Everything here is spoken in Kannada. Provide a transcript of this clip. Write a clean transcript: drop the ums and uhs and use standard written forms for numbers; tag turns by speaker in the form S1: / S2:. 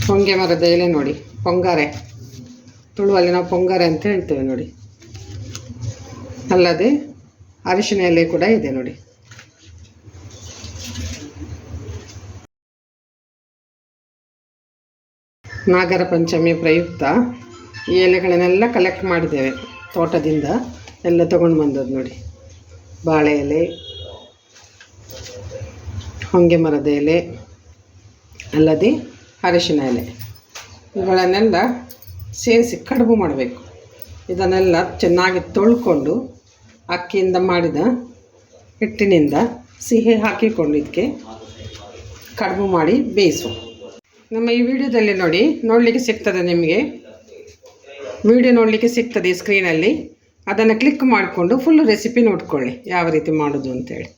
S1: ಹೊಂಗೆ ಮರದ ಎಲೆ ನೋಡಿ, ಪೊಂಗಾರೆ, ತುಳುವಲ್ಲಿ ನಾವು ಪೊಂಗಾರೆ ಅಂತ ಹೇಳ್ತೇವೆ ನೋಡಿ. ಅಲ್ಲದೆ ಅರಿಶಿನ ಎಲೆ ಕೂಡ ಇದೆ ನೋಡಿ. ನಾಗರ ಪಂಚಮಿ ಪ್ರಯುಕ್ತ ಈ ಎಲೆಗಳನ್ನೆಲ್ಲ ಕಲೆಕ್ಟ್ ಮಾಡಿದ್ದೇವೆ ತೋಟದಿಂದ, ಎಲ್ಲ ತಗೊಂಡು ಬಂದದ್ದು ನೋಡಿ. ಬಾಳೆ ಎಲೆ, ಹೊಂಗೆ ಮರದ ಎಲೆ, ಅಲ್ಲದೆ ಅರಿಶಿನ ಎಲೆ, ಇವುಗಳನ್ನೆಲ್ಲ ಸೇರಿಸಿ ಕಡುಬು ಮಾಡಬೇಕು. ಇದನ್ನೆಲ್ಲ ಚೆನ್ನಾಗಿ ತೊಳ್ಕೊಂಡು ಅಕ್ಕಿಯಿಂದ ಮಾಡಿದ ಹಿಟ್ಟಿನಿಂದ ಸಿಹಿ ಹಾಕಿಕೊಂಡು ಇದಕ್ಕೆ ಕಡುಬು ಮಾಡಿ ಬೇಯಿಸು. ನಮ್ಮ ಈ ವಿಡಿಯೋದಲ್ಲಿ ನೋಡಲಿಕ್ಕೆ ಸಿಗ್ತದೆ, ನಿಮಗೆ ವಿಡಿಯೋ ನೋಡಲಿಕ್ಕೆ ಸಿಗ್ತದೆ ಈ ಸ್ಕ್ರೀನಲ್ಲಿ. ಅದನ್ನು ಕ್ಲಿಕ್ ಮಾಡಿಕೊಂಡು ಫುಲ್ ರೆಸಿಪಿ ನೋಡ್ಕೊಳ್ಳಿ ಯಾವ ರೀತಿ ಮಾಡೋದು ಅಂತೇಳಿ.